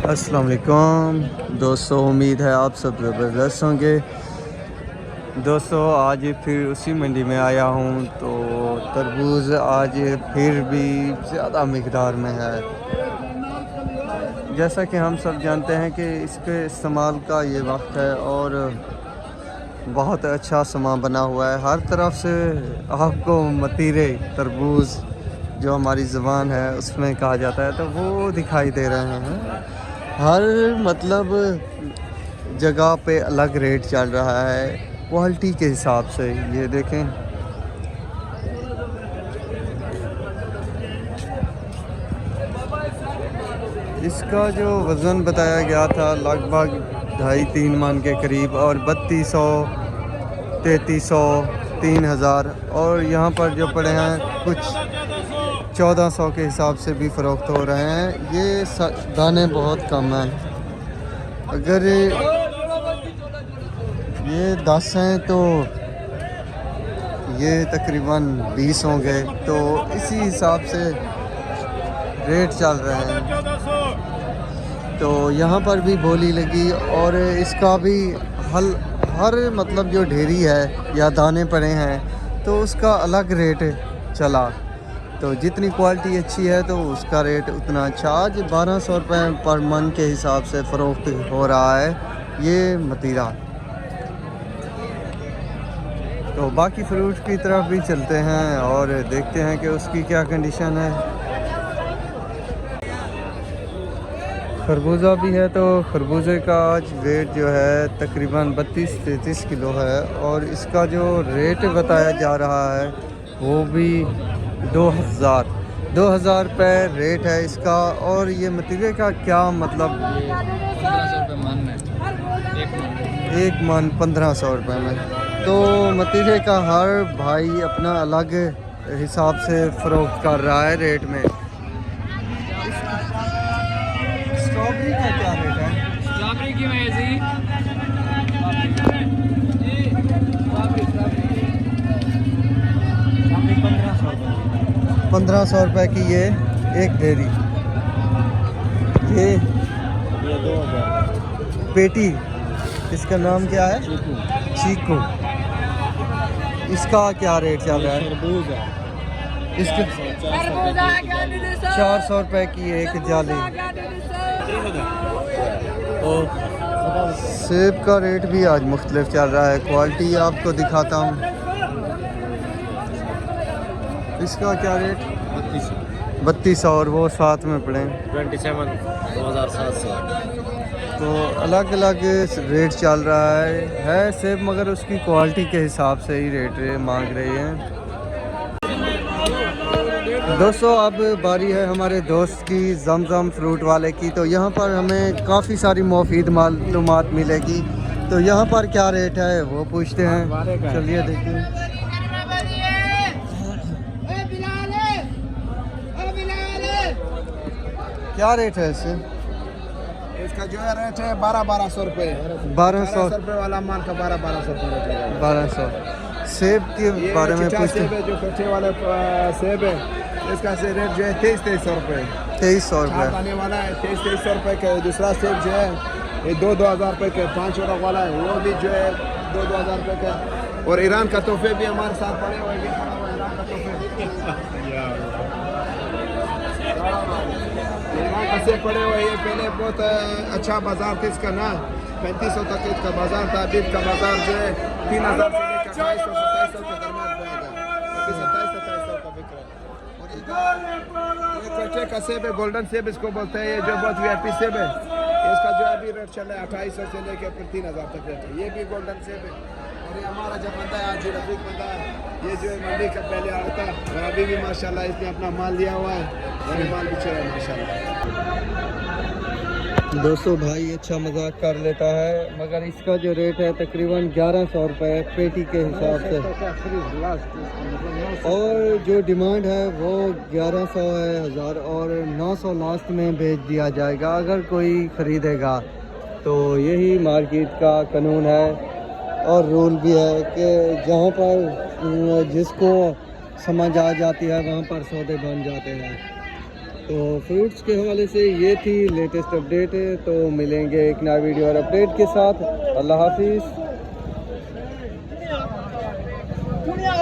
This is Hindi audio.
अस्सलाम वालेकुम दोस्तों, उम्मीद है आप सब ज़बरदस्त होंगे। दोस्तों आज फिर उसी मंडी में आया हूँ तो तरबूज आज फिर भी ज़्यादा मिकदार में है। जैसा कि हम सब जानते हैं कि इसके इस्तेमाल का ये वक्त है और बहुत अच्छा सामान बना हुआ है। हर तरफ से आपको मतीरे तरबूज जो हमारी ज़ुबान है उसमें कहा जाता है तो वो दिखाई दे रहे हैं। हर मतलब जगह पे अलग रेट चल रहा है क्वालिटी के हिसाब से। ये देखें, इसका जो वज़न बताया गया था लगभग 2.5-3 मन के करीब और 3200, 3300, 3000 और यहाँ पर जो पड़े हैं कुछ 1400 के हिसाब से भी फ़रोख्त हो रहे हैं। ये दाने बहुत कम हैं। अगर ये 10 हैं तो ये तकरीबन 20 होंगे, तो इसी हिसाब से रेट चल रहे हैं। तो यहाँ पर भी बोली लगी और इसका भी हर मतलब जो ढेरी है या दाने पड़े हैं तो उसका अलग रेट चला। तो जितनी क्वालिटी अच्छी है तो उसका रेट उतना अच्छा। आज 1200 रुपये पर मन के हिसाब से फ़रोख्त हो रहा है ये मतीरा। तो बाकी फ्रूट की तरफ भी चलते हैं और देखते हैं कि उसकी क्या कंडीशन है। खरबूजा भी है तो खरबूजे का आज वेट जो है तकरीबन 32-33 किलो है और इसका जो रेट बताया जा रहा है वो भी 2000 रुपये रेट है इसका। और ये मतीरे का क्या मतलब 1500 रुपये मन में, एक मन 1500 रुपये में। तो मतीरे का हर भाई अपना अलग हिसाब से फ़रोख्त कर रहा है रेट में। स्ट्रॉबेरी का क्या रेट है? स्ट्रॉबेरी की वजह से 1500 रुपये की ये एक ढेरी। ये 2000 पेटी। इसका नाम क्या है? चीकू। इसका क्या रेट चल रहा है? इसके 400 रुपये की एक जाली। और सेब का रेट भी आज मुख्तलिफ चल रहा है। क्वालिटी आपको दिखाता हूँ। इसका क्या रेट? 3200 और वो साथ में पड़े 27,2700। तो अलग अलग रेट चल रहा है सेब, मगर उसकी क्वालिटी के हिसाब से ही रेट मांग रहे हैं। दोस्तों अब बारी है हमारे दोस्त की, जमजम फ्रूट वाले की। तो यहाँ पर हमें काफ़ी सारी मुफीद मालूमात मिलेगी। तो यहाँ पर क्या रेट है वो पूछते हैं, चलिए देखते हैं। क्या रेट है इससे? इसका जो है रेट है 1200 रुपये। 1200 रुपये वाला माल का 1200 रुपये। 1200। सेब के बारे में पूछते सेब है, जो कच्चे वाले सेब है, इसका से रेट जो है 2300 रुपये। 2300 रुपये आने वाला है 2300 रुपये का। दूसरा सेब जो है ये 2000 रुपये का 5 रुपये वाला है, वो भी जो है 2000 रुपये का। और ईरान का तोहफे भी हमारे साथ पड़े हुए हैं। ईरान का कैसे पड़े हुए? ये पहले बहुत अच्छा बाजार था इसका ना, 3500 तक इसका बाजार था। अभी का बाजार जो है 3000 से लेकर 2200-2700 के दरमियान जाएगा। अभी 2700-2700 का बिक रहा है। ये कच्चे का सेब है, गोल्डन सेब इसको बोलते हैं। ये जो बहुत VIP सेब है, इसका जो अभी रेट चल रहा है 2800 से लेकर फिर 3000 तक रेट है। ये भी गोल्डन सेब है। और ये हमारा जब बंदा है आज रफीक बंदा है, ये जो है मंडी का पहले आता है और अभी भी माशाल्लाह इसने अपना माल दिया हुआ है और माल भी चल रहा है माशाल्लाह। दोस्तों भाई अच्छा मजाक कर लेता है, मगर इसका जो रेट है तकरीबन 1100 रुपये पेटी के हिसाब से। और जो डिमांड है वो 1100 है, 1000 और 900 लास्ट में भेज दिया जाएगा अगर कोई ख़रीदेगा। तो यही मार्केट का कानून है और रूल भी है कि जहाँ पर जिसको समझ आ जाती है वहाँ पर सौदे बन जाते हैं। तो फ्रूट्स के हवाले से ये थी लेटेस्ट अपडेट। तो मिलेंगे एक नया वीडियो और अपडेट के साथ। अल्लाह हाफिज़।